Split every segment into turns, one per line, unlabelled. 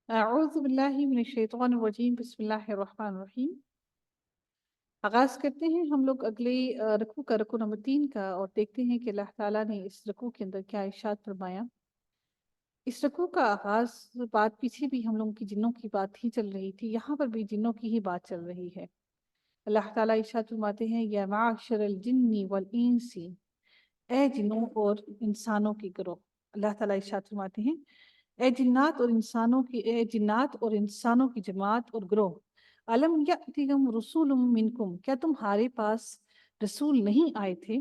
اعوذ باللہ من الشیطان الرجیم بسم اللہ الرحمن الرحیم۔ آغاز کرتے ہیں ہم لوگ اگلے رکوع کا، رکوع نمبر 3 کا، اور دیکھتے ہیں کہ اللہ تعالیٰ نے اس رکوع کے اندر کیا ارشاد فرمایا۔ اس رکوع کا آغاز، بات پیچھے بھی ہم لوگوں کی جنوں کی بات ہی چل رہی تھی، یہاں پر بھی جنوں کی ہی بات چل رہی ہے۔ اللہ تعالیٰ ارشاد فرماتے ہیں یا معاشر الجن والانس، اے جنوں اور انسانوں کی گروہ۔ اللہ تعالیٰ ارشاد فرماتے ہیں اے جنات اور انسانوں کی جماعت اور گروہ، علم یأتکم رسول منکم، کیا تمہارے پاس رسول نہیں آئے تھے،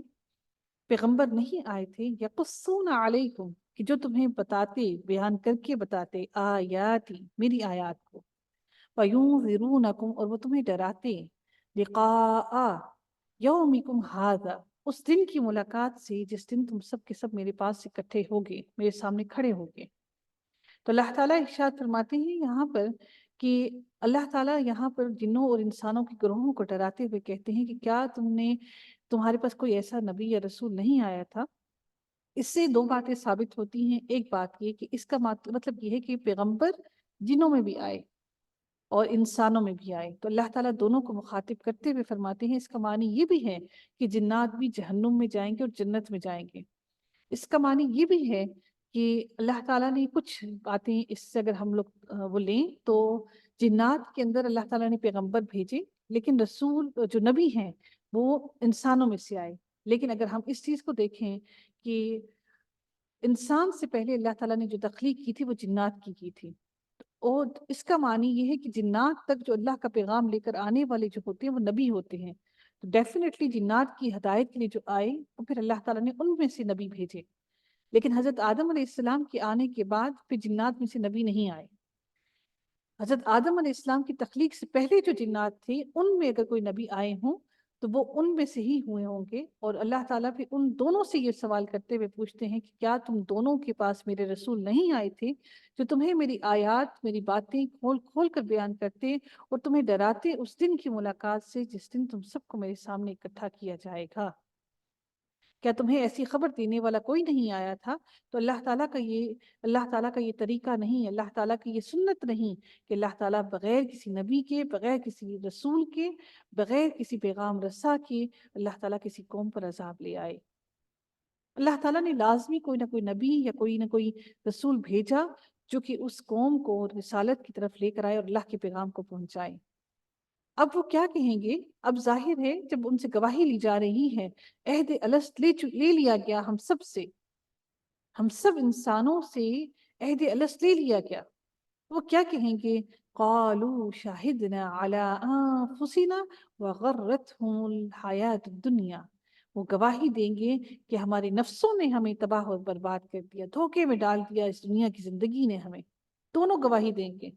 پیغمبر نہیں آئے تھے، یقصون علیکم، کہ جو تمہیں بتاتے، بیان کر کے بتاتے، آیاتی، میری آیات کو، وَيُنذِرُونَكُمْ، اور وہ تمہیں ڈراتے، لقاء یومکم ھذا، اس دن کی ملاقات سے جس دن تم سب کے سب میرے پاس اکٹھے ہوگے، میرے سامنے کھڑے ہوگے۔ تو اللہ تعالیٰ ارشاد فرماتے ہیں یہاں پر کہ اللہ تعالیٰ یہاں پر جنوں اور انسانوں کے گروہوں کو ڈراتے ہوئے کہتے ہیں کہ کیا تمہارے پاس کوئی ایسا نبی یا رسول نہیں آیا تھا۔ اس سے دو باتیں ثابت ہوتی ہیں۔ ایک بات یہ کہ اس کا مطلب یہ ہے کہ پیغمبر جنوں میں بھی آئے اور انسانوں میں بھی آئے، تو اللہ تعالیٰ دونوں کو مخاطب کرتے ہوئے فرماتے ہیں اس کا معنی یہ بھی ہے کہ جنات بھی جہنم میں جائیں گے اور جنت میں جائیں گے۔ اس کا معنی یہ بھی ہے کہ اللہ تعالیٰ نے کچھ باتیں، اس سے اگر ہم لوگ وہ لیں تو جنات کے اندر اللہ تعالیٰ نے پیغمبر بھیجے، لیکن رسول جو نبی ہیں وہ انسانوں میں سے آئے۔ لیکن اگر ہم اس چیز کو دیکھیں کہ انسان سے پہلے اللہ تعالیٰ نے جو تخلیق کی تھی وہ جنات کی تھی، اور اس کا معنی یہ ہے کہ جنات تک جو اللہ کا پیغام لے کر آنے والے جو ہوتے ہیں وہ نبی ہوتے ہیں، تو ڈیفینیٹلی جنات کی ہدایت کے لیے جو آئے تو پھر اللہ تعالیٰ نے ان میں سے نبی بھیجے۔ لیکن حضرت آدم علیہ السلام کے آنے کے بعد پھر جنات میں سے نبی نہیں آئے۔ حضرت آدم علیہ السلام کی تخلیق سے پہلے جو جنات تھے ان میں اگر کوئی نبی آئے ہوں تو وہ ان میں سے ہی ہوئے ہوں گے، اور اللہ تعالیٰ پھر ان دونوں سے یہ سوال کرتے ہوئے پوچھتے ہیں کہ کیا تم دونوں کے پاس میرے رسول نہیں آئے تھے جو تمہیں میری آیات، میری باتیں کھول کھول کر بیان کرتے اور تمہیں ڈراتے اس دن کی ملاقات سے جس دن تم سب کو میرے سامنے اکٹھا کیا جائے گا؟ کیا تمہیں ایسی خبر دینے والا کوئی نہیں آیا تھا؟ تو اللہ تعالیٰ کا یہ طریقہ نہیں، اللہ تعالیٰ کی یہ سنت نہیں کہ اللہ تعالیٰ بغیر کسی نبی کے، بغیر کسی رسول کے، بغیر کسی پیغام رسا کے اللہ تعالیٰ کسی قوم پر عذاب لے آئے۔ اللہ تعالیٰ نے لازمی کوئی نہ کوئی نبی یا کوئی نہ کوئی رسول بھیجا جو کہ اس قوم کو رسالت کی طرف لے کر آئے اور اللہ کے پیغام کو پہنچائے۔ اب وہ کیا کہیں گے؟ اب ظاہر ہے جب ان سے گواہی لی جا رہی ہے، عہد الست لے لیا گیا ہم سب سے، ہم سب انسانوں سے عہد الست لے لیا گیا، وہ کیا کہیں گے؟ قالوا شاہدنا علی انفسنا وغرتهم الحیات الدنیا، وہ گواہی دیں گے کہ ہمارے نفسوں نے ہمیں تباہ اور برباد کر دیا، دھوکے میں ڈال دیا اس دنیا کی زندگی نے ہمیں۔ دونوں گواہی دیں گے،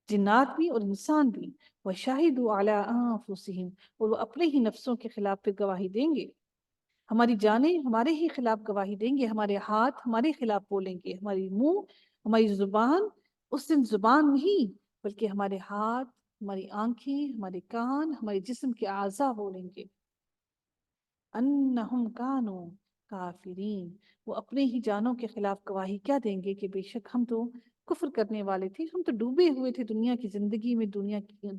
جنات بھی اور انسان بھی۔ وَشَهِدُوا عَلَىٰ أَنفُسِهِمْ، اور وہ اپنے ہی نفسوں کے خلاف پھر گواہی دیں گے۔ ہماری جانیں ہمارے ہی خلاف گواہی دیں گے، ہمارے ہاتھ ہمارے خلاف بولیں گے، ہماری منہ، ہماری زبان، اس دن زبان نہیں بلکہ ہمارے ہاتھ، ہماری آنکھیں، ہمارے کان، ہمارے جسم کے اعضاء بولیں گے۔ انہم کانوا کافرین، وہ اپنے ہی جانوں کے خلاف گواہی کیا دیں گے کہ بے شک ہم تو کفر کرنے والے تھے، ہم تو ڈوبے ہوئے تھے دنیا کی زندگی میں،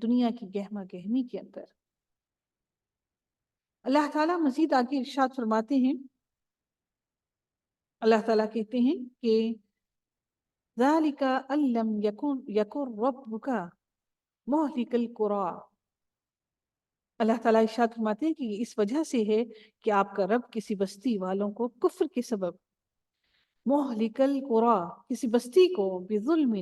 دنیا کی گہما گہمی کے اندر۔ اللہ تعالیٰ مزید آگے ارشاد فرماتے ہیں، اللہ تعالیٰ کہتے ہیں کہ ذَلِكَ أَن لَّمْ يَكُن رَّبُّكَ مُهْلِكَ الْقُرَىٰ، اللہ تعالیٰ ارشاد فرماتے ہیں کہ اس وجہ سے ہے کہ آپ کا رب کسی بستی والوں کو کفر کے سبب، مہلک القریٰ، کسی بستی کو، بظلم،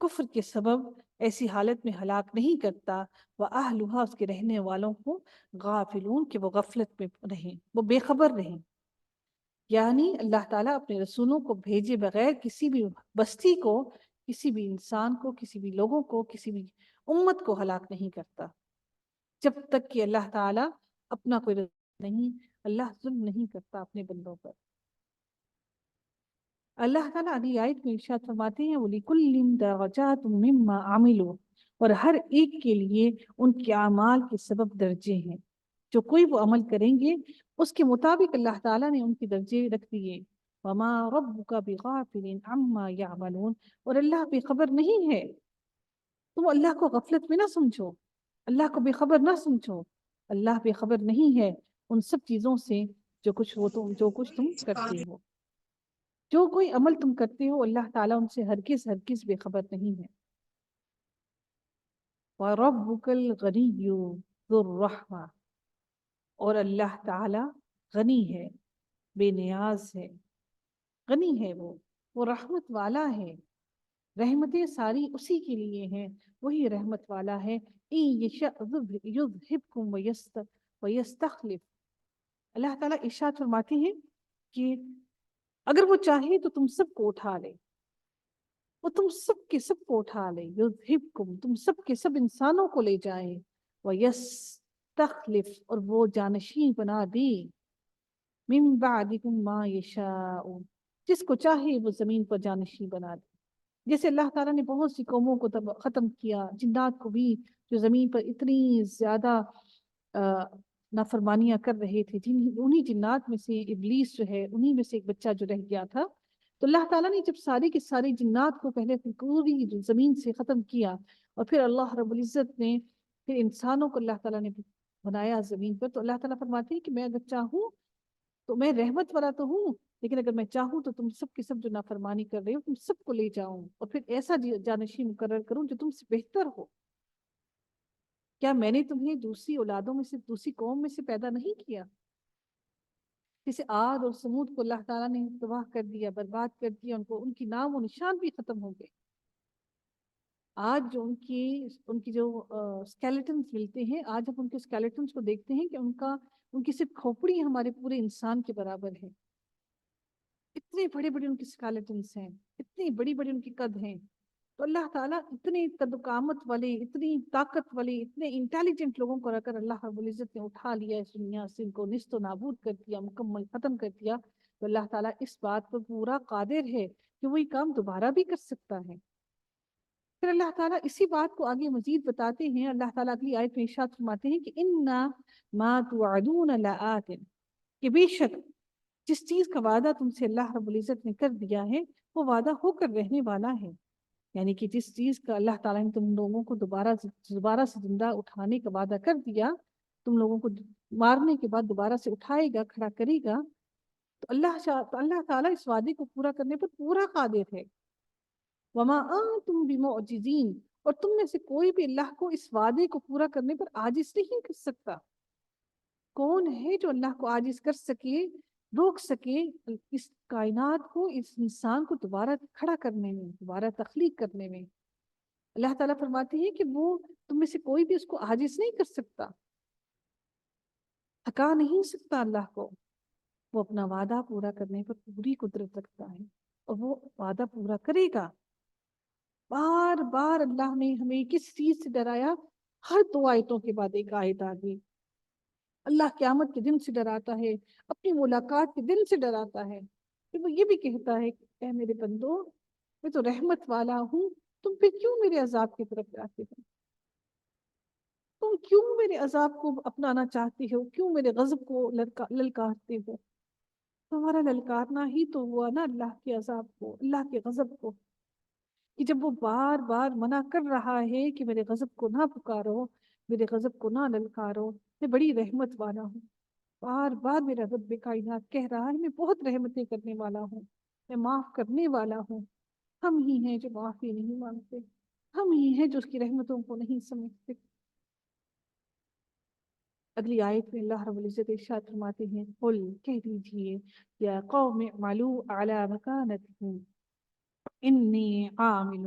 کفر کے سبب ایسی حالت میں ہلاک نہیں کرتا، وَأَهْلُهَا، اس کے رہنے والوں کو، غافلون، کہ وہ غفلت میں رہیں، وہ بے خبر رہیں۔ یعنی اللہ تعالیٰ اپنے رسولوں کو بھیجے بغیر کسی بھی بستی کو، کسی بھی انسان کو، کسی بھی لوگوں کو، کسی بھی امت کو ہلاک نہیں کرتا جب تک کہ اللہ تعالیٰ اپنا کوئی نہیں، اللہ ظلم نہیں کرتا اپنے بندوں پر۔ اللہ تعالیٰ اگلی آیت میں ارشاد فرماتے ہیں وَلِكُلٍّ دَرَجَاتٌ مِّمَّا عَمِلُوا، اور ہر ایک کے لیے ان کے اعمال کے سبب درجے ہیں، جو کوئی وہ عمل کریں گے اس کے مطابق اللہ تعالیٰ نے ان کے درجے رکھ دیے۔ وما ربک بغافل عما یعملون، اور اللہ بے خبر نہیں ہے، تم اللہ کو غفلت میں نہ سمجھو، اللہ کو بے خبر نہ سمجھو، اللہ بے خبر نہیں ہے ان سب چیزوں سے جو کچھ تم کرتے ہو، جو کوئی عمل تم کرتے ہو اللہ تعالیٰ ان سے ہرگز ہرگز بے خبر نہیں ہے۔ وَرَبُّكَ الْغَنِيُّ ذُو الرَّحْمَةِ، اور اللہ تعالیٰ غنی ہے، بے نیاز ہے، غنی ہے، وہ رحمت والا ہے، رحمتیں ساری اسی کے لیے ہیں، وہی رحمت والا ہے۔ إِن يَشَأْ يُذْهِبْكُمْ وَيَسْتَخْلِفْ، اللہ تعالیٰ ارشاد فرماتے ہیں کہ اگر وہ چاہے تو تم سب کو اٹھا لے، وہ تم سب کے سب کو اٹھا لے، یذہبکم، تم سب کے سب انسانوں کو لے جائے، ویستخلف، اور وہ جانشین بنا دے، من بعدکم ما یشاء، جس کو چاہے وہ زمین پر جانشین بنا دے۔ جیسے اللہ تعالیٰ نے بہت سی قوموں کو ختم کیا، جنات کو بھی، جو زمین پر اتنی زیادہ نافرمانیاں کر رہے تھے، انہی جنات میں سے ابلیس جو ہے، انہی میں سے ایک بچہ جو رہ گیا تھا۔ تو اللہ تعالیٰ نے جب ساری کے ساری جنات کو پہلے پوری زمین سے ختم کیا، اور پھر اللہ رب العزت نے پھر انسانوں کو اللہ تعالیٰ نے بنایا زمین پر، تو اللہ تعالیٰ فرماتے ہیں کہ میں اگر چاہوں تو میں رحمت والا تو ہوں، لیکن اگر میں چاہوں تو تم سب کے سب جو نافرمانی کر رہے ہو تم سب کو لے جاؤں، اور پھر ایسا جانشین مقرر کروں جو تم سے بہتر ہو۔ کیا میں نے تمہیں دوسری اولادوں میں سے، دوسری قوم میں سے پیدا نہیں کیا؟ جیسے عاد اور سمود کو اللہ تعالیٰ نے تباہ کر دیا، برباد کر دیا، ان کی نام و نشان بھی ختم ہو گئے۔ آج جو ان کی جو اسکیلیٹنز ملتے ہیں، آج ہم ان کے اسکیلیٹنز کو دیکھتے ہیں کہ ان کی صرف کھوپڑی ہمارے پورے انسان کے برابر ہے، اتنے بڑے بڑے ان کی اسکیلیٹنز ہیں، اتنی بڑی بڑی ان کی قد ہیں۔ تو اللہ تعالیٰ اتنے قد و قامت والے، اتنی طاقت والے، اتنے انٹیلیجنٹ لوگوں کو رکھ کر اللہ رب العزت نے اٹھا لیا اس دنیا سے، ان کو نیست و نابود کر دیا، مکمل ختم کر دیا۔ تو اللہ تعالیٰ اس بات پر پورا قادر ہے کہ وہی کام دوبارہ بھی کر سکتا ہے۔ پھر اللہ تعالیٰ اسی بات کو آگے مزید بتاتے ہیں، اللہ تعالیٰ اگلی آیت میں ارشاد فرماتے ہیں کہ اِنَّا مَا تُوعَدُونَ لَآتٍ، کہ بے شک جس چیز کا وعدہ تم سے اللہ رب العزت نے کر دیا ہے وہ وعدہ ہو کر رہنے والا ہے، یعنی کہ جس چیز کا اللہ تعالیٰ نے تم لوگوں کو دوبارہ سے زندہ اٹھانے کا وعدہ کر دیا، تم لوگوں کو مارنے کے بعد دوبارہ سے اٹھائے گا، کھڑا کرے گا، تو اللہ تعالیٰ اس وعدے کو پورا کرنے پر پورا قادر ہے۔ وما انتم بمعجزین، اور تم میں سے کوئی بھی اللہ کو اس وعدے کو پورا کرنے پر عاجز نہیں کر سکتا۔ کون ہے جو اللہ کو عاجز کر سکے، روک سکے اس کائنات کو، اس انسان کو دوبارہ کھڑا کرنے میں، دوبارہ تخلیق کرنے میں؟ اللہ تعالیٰ فرماتے ہیں کہ وہ تم میں سے کوئی بھی اس کو عاجز نہیں کر سکتا، تھکا نہیں سکتا اللہ کو۔ وہ اپنا وعدہ پورا کرنے پر پوری قدرت رکھتا ہے، اور وہ وعدہ پورا کرے گا۔ بار بار اللہ نے ہمیں کس چیز سے ڈرایا؟ ہر 2 آیتوں کے بعد ایک آیت آ گئی۔ اللہ قیامت کے دن سے ڈراتا ہے، اپنی ملاقات کے دن سے ڈراتا ہے، پھر وہ یہ بھی کہتا ہے کہ اے میرے بندو، میں تو رحمت والا ہوں، تم پھر کیوں میرے عذاب کی طرف جاتے ہو؟ تم کیوں میرے عذاب کو اپنانا چاہتے ہو؟ کیوں میرے غضب کو للکارتے ہو؟ تمہارا للکارنا ہی تو ہوا نا اللہ کے عذاب کو، اللہ کے غضب کو، کہ جب وہ بار بار منع کر رہا ہے کہ میرے غضب کو نہ پکارو، میرے غضب کو نہ للکارو، میں بڑی رحمت والا ہوں۔ بار بار میرا رب کائنات کہہ رہا ہے میں بہت رحمتیں کرنے والا ہوں، میں معاف کرنے والا ہوں۔ ہم ہی ہیں جو معافی نہیں مانگتے، ہم ہی ہیں جو اس کی رحمتوں کو نہیں سمجھتے۔ اگلی آیت میں اللہ رب العزت ارشاد فرماتے ہیں، قل، کہہ دیجئے، یا قوم اعملوا علی مکانتکم انی عامل،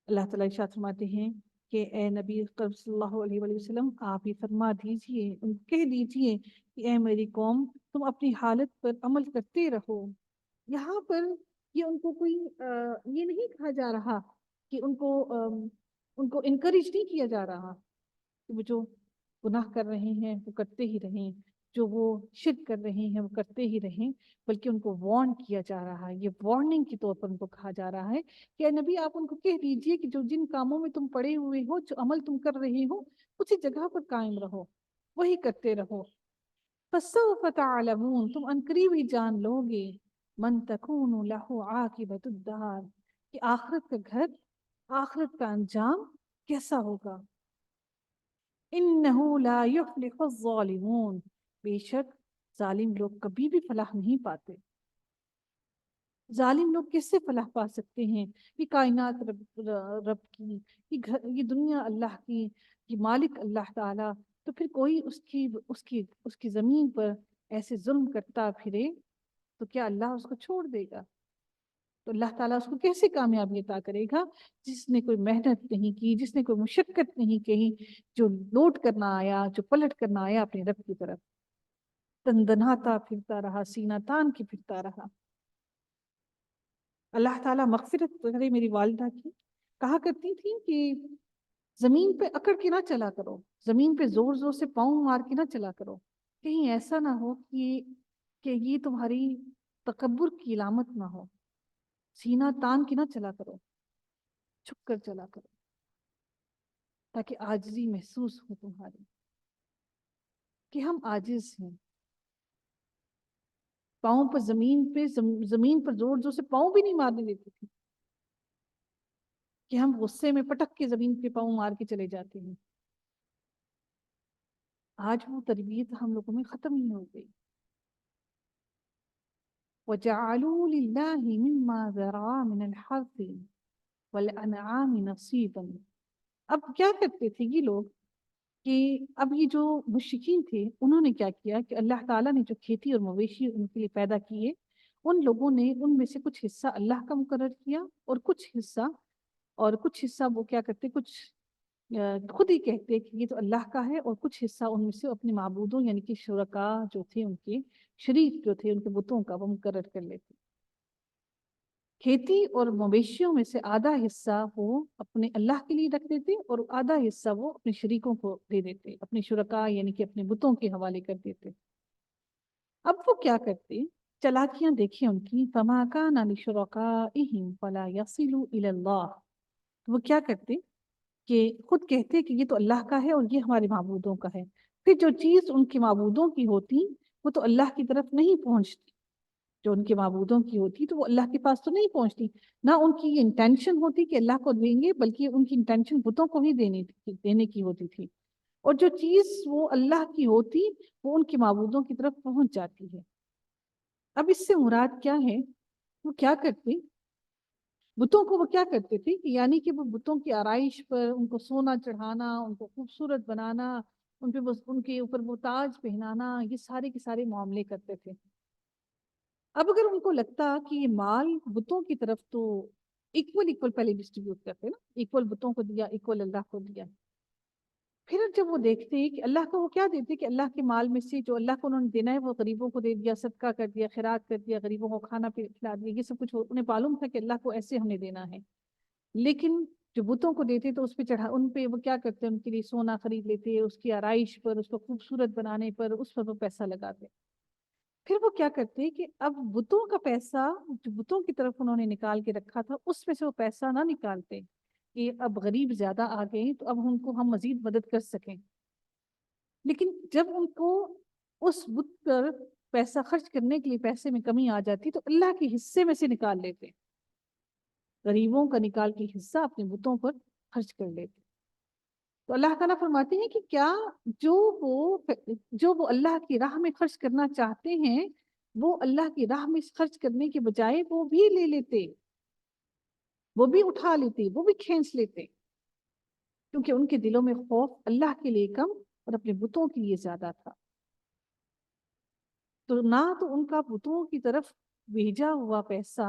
اللہ تعالیٰ ارشاد فرماتے ہیں کہ اے نبی صلی اللہ علیہ وآلہ وسلم، آپ یہ فرما دیجئے، کہہ دیجئے کہ اے میری قوم، تم اپنی حالت پر عمل کرتے رہو۔ یہاں پر یہ ان کو کوئی یہ نہیں کہا جا رہا کہ ان کو انکریج نہیں کیا جا رہا کہ وہ جو گناہ کر رہے ہیں وہ کرتے ہی رہیں، جو وہ شرک کر رہے ہیں وہ کرتے ہی رہیں، بلکہ ان کو وارن کیا جا رہا ہے، یہ وارننگ کے طور پر ان کو کہا جا رہا ہے کہ اے نبی آپ ان کو کہہ دیجئے کہ جو جن کاموں میں تم پڑے ہوئے ہو، جو عمل تم کر رہے ہو، اسی جگہ پر قائم رہو، وہی کرتے رہو۔ فَسَوْفَ تَعْلَمُونَ، تم عنقریب ہی جان لو گے، من تکون لہ عاقبۃ الدار، کہ آخرت کا گھر، آخرت کا انجام کیسا ہوگا. انہ لا یفلح الظالمون، بے شک ظالم لوگ کبھی بھی فلاح نہیں پاتے. ظالم لوگ کس سے فلاح پا سکتے ہیں؟ یہ کائنات رب کی، یہ دنیا اللہ کی، یہ مالک اللہ تعالی. تو پھر کوئی اس کی زمین پر ایسے ظلم کرتا پھرے تو کیا اللہ اس کو چھوڑ دے گا؟ تو اللہ تعالیٰ اس کو کیسے کامیابی عطا کرے گا؟ جس نے کوئی محنت نہیں کی، جس نے کوئی مشقت نہیں کی، جو لوٹ کرنا آیا، جو پلٹ کرنا آیا اپنے رب کی طرف، دندناتا پھرتا رہا، سینہ تان کے پھرتا رہا. اللہ تعالیٰ مغفرت کرے میری والدہ کی، کہا کرتی تھی کہ زمین پہ اکڑ کے نہ چلا کرو، زمین پہ زور زور سے پاؤں مار کے نہ چلا کرو، کہیں ایسا نہ ہو کہ یہ تمہاری تکبر کی علامت نہ ہو. سینہ تان کے نہ چلا کرو، چھپ کر چلا کرو، تاکہ عاجزی محسوس ہو تمہاری کہ ہم عاجز ہیں. پاؤں پر زمین پر زور زور سے پاؤں بھی نہیں مارنے دیتی تھی کہ ہم غصے میں پٹک کے زمین پہ پاؤں مار کے چلے جاتے ہیں. آج وہ تربیت ہم لوگوں میں ختم ہی ہو گئی. وَجَعَلُوا لِلَّهِ مِمَّا ذَرَعَ مِنَ الْحَرْثِ وَالْأَنْعَامِ نَصِيبًا. اب کیا کرتے تھے یہ لوگ کہ اب یہ جو مشرکین تھے انہوں نے کیا کیا کہ اللہ تعالیٰ نے جو کھیتی اور مویشی ان کے لیے پیدا کیے، ان لوگوں نے ان میں سے کچھ حصہ اللہ کا مقرر کیا اور کچھ حصہ وہ کیا کرتے، کچھ خود ہی کہتے کہ یہ تو اللہ کا ہے، اور کچھ حصہ ان میں سے اپنے معبودوں یعنی کہ شرکا جو تھے، ان کے شریک جو تھے، ان کے بتوں کا وہ مقرر کر لیتے. کھیتی اور مویشیوں میں سے آدھا حصہ وہ اپنے اللہ کے لیے رکھ دیتے اور آدھا حصہ وہ اپنے شریکوں کو دے دیتے، اپنے شرکا یعنی کہ اپنے بتوں کے حوالے کر دیتے. اب وہ کیا کرتے، چلاکیاں دیکھیں ان کی. فَمَا كَانَ لِشُرَكَائِهِمْ فَلَا يَصِلُوا إِلَى اللَّهِ، وہ کیا کرتے کہ خود کہتے کہ یہ تو اللہ کا ہے اور یہ ہمارے معبودوں کا ہے، پھر جو چیز ان کے معبودوں کی ہوتی وہ تو اللہ کی طرف نہیں پہنچتی. جو ان کے معبودوں کی ہوتی تو وہ اللہ کے پاس تو نہیں پہنچتی، نہ ان کی یہ انٹینشن ہوتی کہ اللہ کو دیں گے، بلکہ ان کی انٹینشن بتوں کو ہی دینے کی ہوتی تھی. اور جو چیز وہ اللہ کی ہوتی وہ ان کے معبودوں کی طرف پہنچ جاتی ہے. اب اس سے مراد کیا ہے؟ وہ کیا کرتے، بتوں کو وہ کیا کرتے تھے کہ یعنی کہ وہ بتوں کی آرائش پر ان کو سونا چڑھانا، ان کو خوبصورت بنانا، ان کے اوپر وہ تاج پہنانا، یہ سارے کے سارے معاملے کرتے تھے. اب اگر ان کو لگتا کہ یہ مال بتوں کی طرف تو ایکول پہلے ڈسٹریبیوٹ کرتے نا، ایکول بتوں کو دیا، ایکول اللہ کو دیا، پھر جب وہ دیکھتے کہ اللہ کو وہ کیا دیتے کہ اللہ کے مال میں سے جو اللہ کو انہوں نے دینا ہے وہ غریبوں کو دے دیا، صدقہ کر دیا، خیرات کر دیا، غریبوں کو کھانا کھلا دیا، یہ سب کچھ انہیں معلوم تھا کہ اللہ کو ایسے ہم نے دینا ہے. لیکن جو بتوں کو دیتے تو اس پہ ان پہ وہ کیا کرتے، ان کے لیے سونا خرید لیتے، اس کی آرائش پر، اس کو خوبصورت بنانے پر، اس پر وہ پیسہ لگاتے. پھر وہ کیا کرتے کہ اب بتوں کا پیسہ جو بتوں کی طرف انہوں نے نکال کے رکھا تھا اس میں سے وہ پیسہ نہ نکالتے کہ اب غریب زیادہ آ گئے تو اب ان کو ہم مزید مدد کر سکیں. لیکن جب ان کو اس بت پر پیسہ خرچ کرنے کے لیے پیسے میں کمی آ جاتی تو اللہ کے حصے میں سے نکال لیتے، غریبوں کا نکال کے حصہ اپنے بتوں پر خرچ کر لیتے. تو اللہ تعالیٰ فرماتے ہیں کہ کیا جو وہ اللہ کی راہ میں خرچ کرنا چاہتے ہیں وہ اللہ کی راہ میں خرچ کرنے کے بجائے وہ بھی لے لیتے، وہ بھی اٹھا لیتے، وہ بھی کھینچ لیتے، کیونکہ ان کے دلوں میں خوف اللہ کے لیے کم اور اپنے بتوں کے لیے زیادہ تھا. تو نہ تو ان کا بتوں کی طرف بھیجا ہوا پیسہ،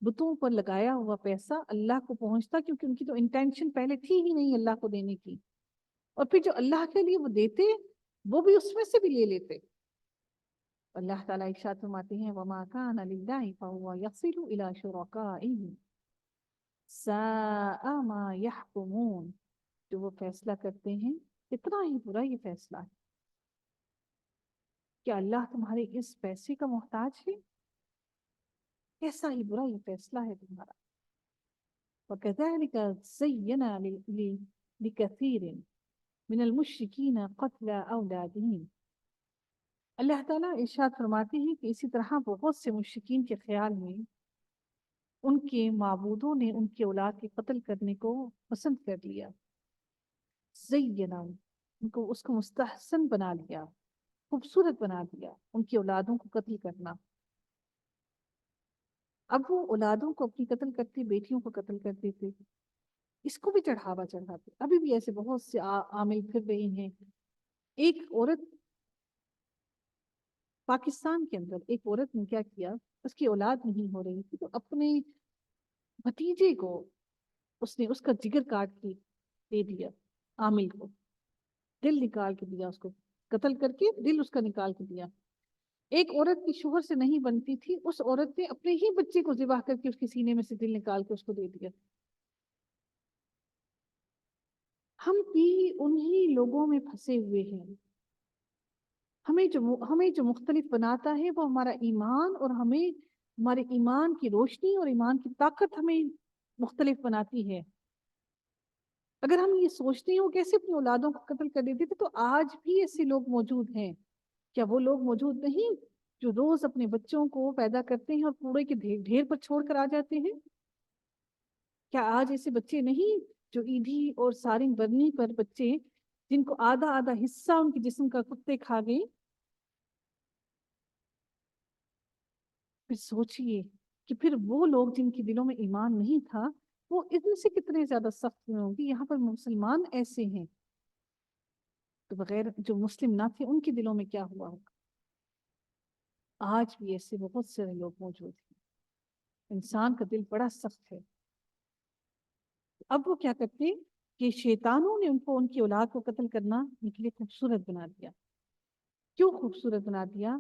بتوں پر لگایا ہوا پیسہ اللہ کو پہنچتا، کیونکہ ان کی تو انٹینشن پہلے تھی ہی نہیں اللہ کو دینے کی، اور پھر جو اللہ کے لیے وہ دیتے وہ بھی اس میں سے بھی لے لیتے. اللہ تعالیٰ ارشاد فرماتے ہیں وَمَا كَانَ لِلَّهِ فَهُوَ يَصِلُ إِلَى شُرَكَائِهِمْ سَاءَ مَا يَحْكُمُونَ. جو وہ فیصلہ کرتے ہیں اتنا ہی برا یہ فیصلہ ہے. کیا اللہ تمہارے اس پیسے کا محتاج ہے؟ کیسا ہی برا یہ فیصلہ ہے تمہارا. وَكَذَلِكَ زَيَّنَا لِكَثِيرٍ مِنَ الْمُشْرِكِينَ قَتْلَ أَوْلَادِهِمْ. اللہ تعالیٰ ارشاد فرماتے ہیں کہ اسی طرح بہت سے مشرکین کے خیال میں ان کے معبودوں نے ان کی اولاد کے قتل کرنے کو پسند کر لیا، زینا، ان کو اس کو مستحسن بنا لیا، خوبصورت بنا دیا ان کی اولادوں کو قتل کرنا۔ اب وہ اولادوں کو اپنی قتل کرتے، بیٹیوں کو قتل کرتے تھے، اس کو بھی چڑھاوا چڑھاتے۔ ابھی بھی ایسے بہت سے عامل پھر رہے ہیں۔ ایک عورت پاکستان کے اندر، ایک عورت نے کیا کیا، اس کی اولاد نہیں ہو رہی تھی تو اپنے بھتیجے کو اس نے اس کا جگر کاٹ کے دے دیا، عامل کو دل نکال کے دیا، اس کو قتل کر کے دل اس کا نکال کے دیا۔ ایک عورت کی شوہر سے نہیں بنتی تھی، اس عورت نے اپنے ہی بچے کو ذبح کر کے اس کے سینے میں سے دل نکال کے اس کو دے دیا۔ ہم بھی انہی لوگوں میں پھنسے ہوئے ہیں۔ ہمیں جو مختلف بناتا ہے وہ ہمارا ایمان، اور ہمیں ہمارے ایمان کی روشنی اور ایمان کی طاقت ہمیں مختلف بناتی ہے۔ اگر ہم یہ سوچتے ہو کیسے اپنی اولادوں کو قتل کر دیتے تھے، تو آج بھی ایسے لوگ موجود ہیں۔ کیا وہ لوگ موجود نہیں جو روز اپنے بچوں کو پیدا کرتے ہیں اور کوڑے کے ڈھیر پر چھوڑ کر آ جاتے ہیں؟ کیا آج ایسے بچے نہیں جو عیدی اور سارنگ برنی پر بچے، جن کو آدھا آدھا حصہ ان کے جسم کا کتے کھا گئے؟ پھر سوچئے کہ پھر وہ لوگ جن کے دلوں میں ایمان نہیں تھا، وہ ان سے کتنے زیادہ سخت ہوئے ہوں گے۔ یہاں پر مسلمان ایسے ہیں تو بغیر جو مسلم نہ تھے ان کے دلوں میں کیا ہوا ہوگا؟ آج بھی ایسے بہت سے لوگ موجود ہیں۔ انسان کا دل بڑا سخت ہے۔ اب وہ کیا کرتے کہ شیطانوں نے ان کو ان کی اولاد کو قتل کرنا ان کے لیے خوبصورت بنا دیا۔ کیوں خوبصورت بنا دیا؟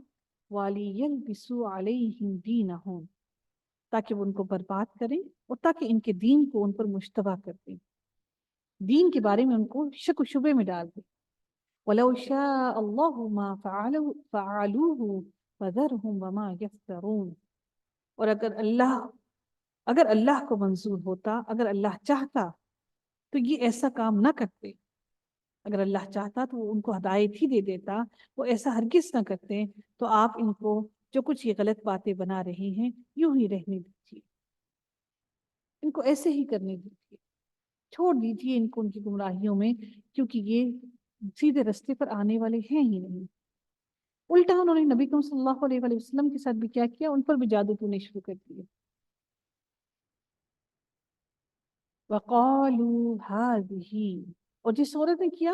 وَلِيَلْبِسُوا عَلَيْهِمْ دِينَهُمْ، تاکہ وہ ان کو برباد کریں اور تاکہ ان کے دین کو ان پر مشتبہ کر دیں، دین کے بارے میں ان کو شک و شبے میں ڈال دیں۔ وَلَوْ شَاءَ اللَّهُ مَا فَعَلُوهُ فَذَرْهُمْ وَمَا يَفْتَرُونَ، اور اگر اللہ کو منظور ہوتا، اگر اللہ چاہتا تو یہ ایسا کام نہ کرتے۔ اگر اللہ چاہتا تو وہ ان کو ہدایت ہی دے دیتا، وہ ایسا ہرگز نہ کرتے۔ تو آپ ان کو جو کچھ یہ غلط باتیں بنا رہے ہیں یوں ہی رہنے دیجیے، ان کو ایسے ہی کرنے دیجیے، چھوڑ دیجیے ان کو ان کی گمراہیوں میں، کیونکہ یہ سیدھے رستے پر آنے والے ہیں ہی نہیں۔ الٹا انہوں نے نبی کریم صلی اللہ علیہ وآلہ وسلم کے ساتھ بھی کیا کیا، ان پر بھی جادو ٹونے شروع کر دیے۔ وَقَالُوا هَذِهِ، اور جس عورت نے کیا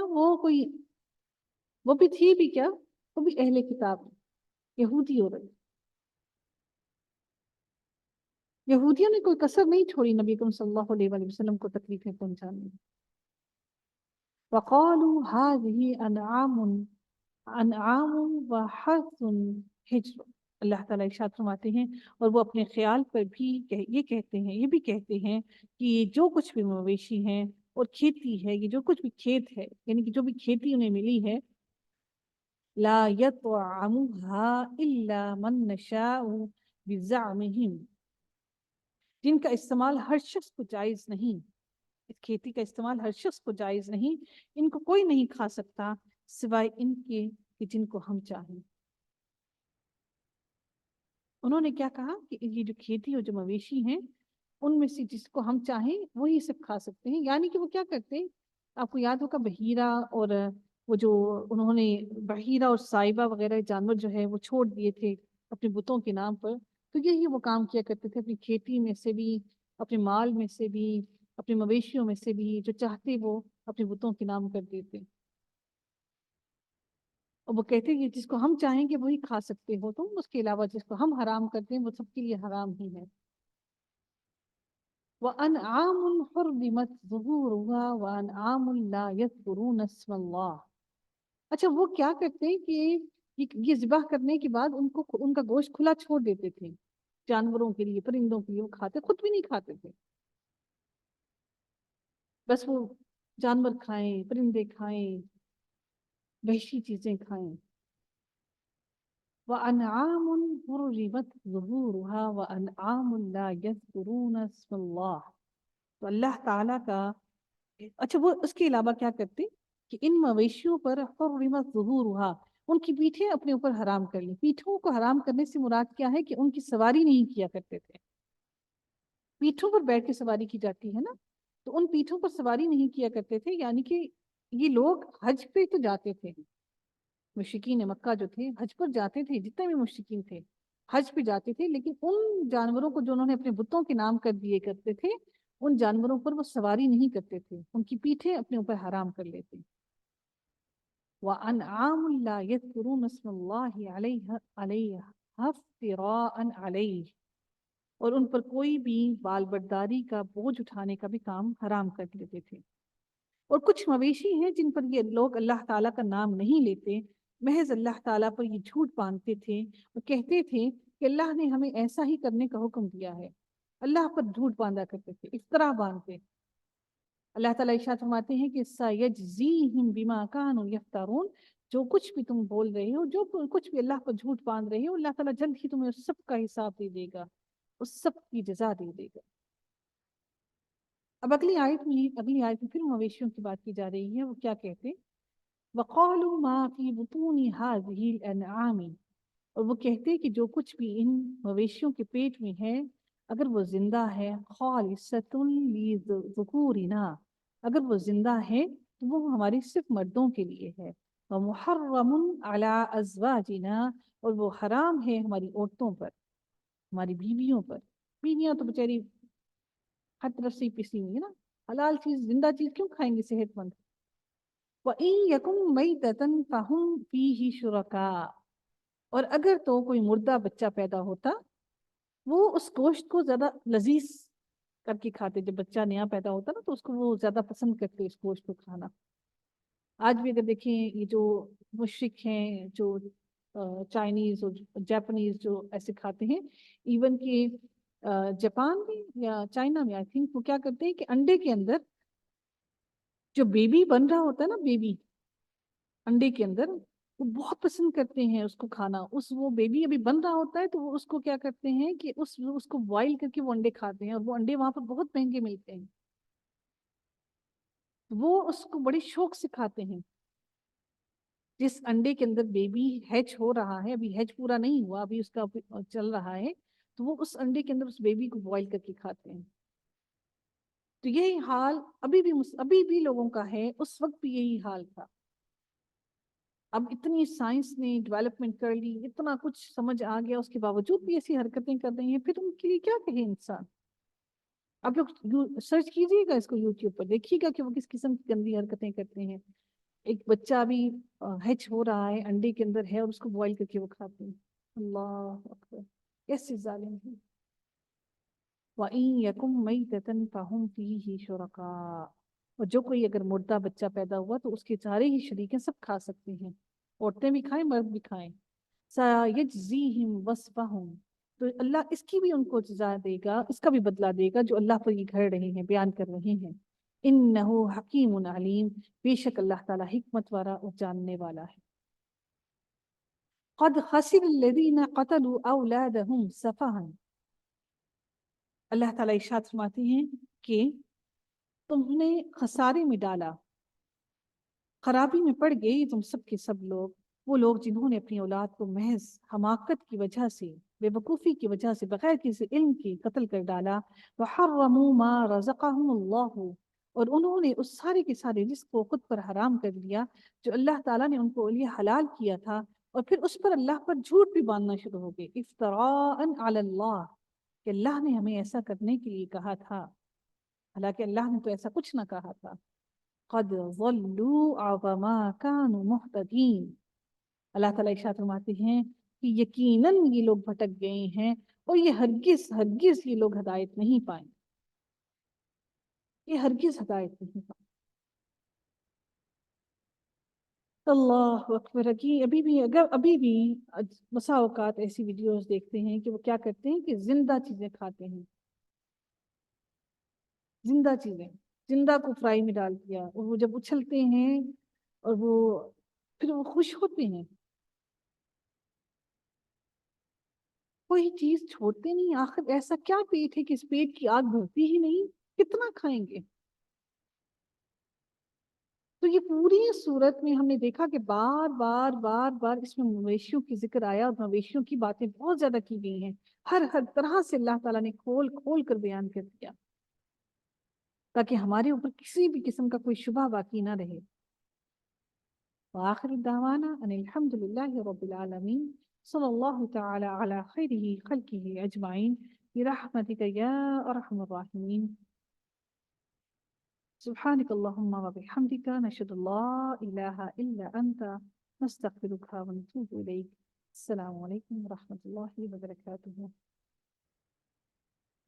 وہ بھی تھی بھی کیا، وہ بھی اہل کتاب، یہودی عورت۔ یہودیوں نے کوئی کسر نہیں چھوڑی نبی کریم صلی اللہ علیہ وآلہ وسلم کو تکلیفیں پہنچانے میں۔ وَقَالُوا هَذِهِ انعام وحرث حجر، اللہ تعالیٰ ارشاد فرماتے ہیں، اور وہ اپنے خیال پر بھی یہ بھی کہتے ہیں کہ یہ جو کچھ بھی مویشی ہیں اور کھیتی ہے، یہ جو کچھ بھی کھیت ہے، یعنی کہ جو بھی کھیتی انہیں ملی ہے، لا يطعمها الا من نشاء بزعمهم، جن کا استعمال ہر شخص کو جائز نہیں، اس کھیتی کا استعمال ہر شخص کو جائز نہیں، ان کو کوئی نہیں کھا سکتا سوائے ان کے کہ جن کو ہم چاہیں۔ انہوں نے کیا کہا کہ یہ جو کھیتی اور جو مویشی ہیں ان میں سے جس کو ہم چاہیں وہی سب کھا سکتے ہیں۔ یعنی کہ وہ کیا کرتے، آپ کو یاد ہوگا بحیرہ، اور وہ جو انہوں نے بحیرہ اور صائبہ وغیرہ جانور جو ہے وہ چھوڑ دیے تھے اپنے بتوں کے نام پر، تو یہی وہ کام کیا کرتے تھے، اپنی کھیتی میں سے بھی، اپنے مال میں سے بھی، اپنے مویشیوں میں سے بھی جو چاہتے وہ اپنے بتوں کے نام کر دیتے، اور وہ کہتے ہیں جس کو ہم چاہیں گے وہی کھا سکتے ہو تم، اس کے علاوہ جس کو ہم حرام کرتے ہیں وہ سب کے لیے حرام ہی ہے۔ وَأَنْعَامٌ حُرِّمَتْ ظُهُورُهَا وَأَنْعَامٌ لَا يَذْكُرُونَ اسْمَ اللَّهِ، اچھا وہ کیا کرتے ہیں کہ یہ ذبح کرنے کے بعد ان کا گوشت کھلا چھوڑ دیتے تھے جانوروں کے لیے، پرندوں کے لیے، وہ کھاتے، خود بھی نہیں کھاتے تھے، بس وہ جانور کھائیں، پرندے کھائیں، وحشی چیزیں کھائیں۔ وَأَنْعَامٌ حُرِّمَتْ ظُهُورُهَا وَأَنْعَامٌ لَا يَذْكُرُونَ اسْمَ اللَّهِ، تو اللہ تعالیٰ کا، اچھا وہ اس کے علاوہ کیا کرتے کہ ان مویشیوں پر حرمت ظہورها، ان کی پیٹھیں اپنے اوپر حرام کر لی. پیٹھوں کو حرام کرنے سے مراد کیا ہے کہ ان کی سواری نہیں کیا کرتے تھے. پیٹھوں پر بیٹھ کے سواری کی جاتی ہے نا, تو ان پیٹھوں پر سواری نہیں کیا کرتے تھے. یعنی کہ یہ لوگ حج پہ تو جاتے تھے, مشرکین مکہ جو تھے حج پر جاتے تھے, جتنے بھی مشرکین تھے حج پہ جاتے تھے, لیکن ان جانوروں کو جو انہوں نے اپنے بتوں کے نام کر دیے کرتے تھے, ان جانوروں پر وہ سواری نہیں کرتے تھے, ان کی پیٹھیں اپنے اوپر حرام کر لیتے. وَأَنْعَامٌ لَا يَذْكُرُونَ اسْمَ اللَّهِ عَلَيْهَا افْتِرَاءً عَلَيْهِ, اور ان پر کوئی بھی بال برداری کا بوجھ اٹھانے کا بھی کام حرام کر دیتے تھے. اور کچھ مویشی ہیں جن پر یہ لوگ اللہ تعالیٰ کا نام نہیں لیتے, محض اللہ تعالیٰ پر یہ جھوٹ باندھتے تھے اور کہتے تھے کہ اللہ نے ہمیں ایسا ہی کرنے کا حکم دیا ہے. اللہ پر جھوٹ باندھا کرتے تھے, افترا باندھتے. اللہ تعالیٰ ارشاد فرماتے ہیں کہ سَيَجْزِيهِمْ بِمَا كَانُوا يَفْتَرُونَ, جو کچھ بھی تم بول رہے ہو, جو کچھ بھی اللہ پر جھوٹ باندھ رہے ہو, اللہ تعالیٰ جلد ہی تمہیں اس سب کا حساب دے دے گا, اس سب کی جزا دے دے گا. اب اگلی آیت میں پھر مویشیوں کی بات کی جا رہی ہے. وہ کیا کہتے ہیں؟ وَقَالُوا مَا فِي بُطُونِ هَٰذِهِ الْأَنْعَامِ, اور وہ کہتے کہ جو کچھ بھی ان مویشیوں کے پیٹ میں ہے, اگر وہ زندہ ہے, خَالِصَةٌ لِذُكُورِنَا, اگر وہ زندہ ہے تو وہ ہماری صرف مردوں کے لیے ہے. وَمُحَرَّمٌ عَلَىٰ أَزْوَاجِنَا, اور وہ حرام ہے ہماری عورتوں پر, ہماری بیویوں پر. بیویاں تو بیچاری ہر طرف سے پسی ہوئی ہے نا, حلال چیز زندہ چیز کیوں کھائیں گے صحت مند. وَإِن يَكُن مَيْتَةً فَهُمْ فِيهِ شُرَكَاءُ, اور اگر تو کوئی مردہ بچہ پیدا ہوتا, وہ اس گوشت کو زیادہ لذیذ کر کے کھاتے. جب بچہ نیا پیدا ہوتا نا تو اس کو وہ زیادہ پسند کرتے اس گوشت کو کھانا. آج بھی اگر دیکھیں یہ جو مشرک ہیں, جو چائنیز اور جاپنیز جو ایسے کھاتے ہیں, ایون کہ جاپان میں یا چائنا میں آئی تھنک, وہ کیا کرتے ہیں کہ انڈے کے اندر جو بیبی بن رہا ہوتا ہے نا, بیبی انڈے کے اندر, وہ بہت پسند کرتے ہیں اس کو کھانا. وہ بیبی ابھی بن رہا ہوتا ہے تو وہ اس کو کیا کرتے ہیں کہ اس کو بوائل کر کے وہ انڈے کھاتے ہیں, اور وہ انڈے وہاں پر بہت مہنگے ملتے ہیں. وہ اس کو بڑے شوق سے کھاتے ہیں. جس انڈے کے اندر بیبی ہیچ ہو رہا ہے, ابھی ہیچ پورا نہیں ہوا, ابھی اس کا چل رہا ہے, تو وہ اس انڈے کے اندر اس بیبی کو بوائل کر کے کھاتے ہیں. تو یہی حال ابھی بھی لوگوں کا ہے, اس وقت بھی یہی حال تھا. اب اتنی سائنس نے ڈیولپمنٹ کر لی, اتنا کچھ سمجھ آ گیا, اس کے باوجود بھی ایسی حرکتیں کر رہی ہیں. پھر ان کے لیے کیا کہے انسان. آپ لوگ سرچ کیجئے گا اس کو یوٹیوب پر, دیکھیے گا کہ وہ کس قسم کی گندی حرکتیں کرتے ہیں. ایک بچہ بھی ہیچ ہو رہا ہے, انڈے کے اندر ہے, اور اس کو بوائل کر کے وہ کھاتے ہیں. اللہ اکبر, کیسے ظالم ہیں. وَإِن يَكُن مَيْتَةً فَهُمْ فِيهِ شُرَكَاءُ, اور جو کوئی اگر مردہ بچہ پیدا ہوا تو اس کے سارے ہی شریک سب کھا سکتے ہیں, عورتیں بھی کھائیں مرد بھی کھائیں. سَيَجْزِيهِمْ وَصْفَهُمْ, تو اللہ اس کی بھی ان کو جزا دے گا, اس کا بھی بدلہ دے گا جو اللہ پر یہ گھڑ رہے ہیں, بیان کر رہے ہیں. إِنَّهُ حَكِيمٌ عَلِيمٌ, بے شک اللہ تعالیٰ حکمت والا اور جاننے والا ہے. قَدْ خَسِرَ الَّذِينَ قَتَلُوا أَوْلَادَهُمْ سَفَهًا, اللہ تعالیٰ ارشاد فرماتے ہیں کہ تم نے خسارے میں ڈالا, خرابی میں پڑ گئی تم سب کے سب لوگ, وہ لوگ جنہوں نے اپنی اولاد کو محض حماقت کی وجہ سے, بے وقوفی کی وجہ سے, بغیر کسی علم کے قتل کر ڈالا. وَحَرَّمُوا مَا رَزَقَهُمُ اللَّهُ, اور انہوں نے اس سارے کے سارے رزق کو خود پر حرام کر لیا جو اللہ تعالیٰ نے ان کو لیے حلال کیا تھا, اور پھر اس پر اللہ پر جھوٹ بھی باندھنا شروع ہو گئے. افتراء علی اللہ, کہ اللہ نے ہمیں ایسا کرنے کے لیے کہا تھا, حالانکہ اللہ نے تو ایسا کچھ نہ کہا تھا. قد ضلوا وما كانوا مهتدين, اللہ تعالیٰ ارشاد فرماتے ہیں کہ یقیناً یہ لوگ بھٹک گئے ہیں, اور یہ ہرگز یہ لوگ ہدایت نہیں پائیں, یہ ہرگز ہدایت نہیں پائیں. اللہ اکبر. کی ابھی بھی بسا اوقات ایسی ویڈیوز دیکھتے ہیں کہ وہ کیا کرتے ہیں کہ زندہ چیزیں کھاتے ہیں, زندہ چیزیں, زندہ کو فرائی میں ڈال دیا, اور وہ جب اچھلتے ہیں اور وہ پھر وہ خوش ہوتے ہیں. کوئی چیز چھوڑتے نہیں. آخر ایسا کیا پیٹ ہے کہ اس پیٹ کی آگ بھرتی ہی نہیں, کتنا کھائیں گے. تو یہ پوری صورت میں ہم نے دیکھا کہ بار بار بار بار اس میں مویشیوں کی ذکر آیا اور مویشیوں کی باتیں بہت زیادہ کی گئی ہیں، ہر طرح سے اللہ تعالیٰ نے کھول کھول کر بیان کر دیا تاکہ ہمارے اوپر کسی بھی قسم کا کوئی شبہ باقی نہ رہے۔ وآخر دعوانا ان الحمد للہ رب العالمین، صلی اللہ تعالی علی خیرہ خلقہ اجمعین برحمتک یا ارحم الراحمین۔ سبحانك اللهم وبحمدك نشهد أن لا إله إلا أنت نستغفرك ونتوب إليك۔ السلام عليكم ورحمة الله وبركاته۔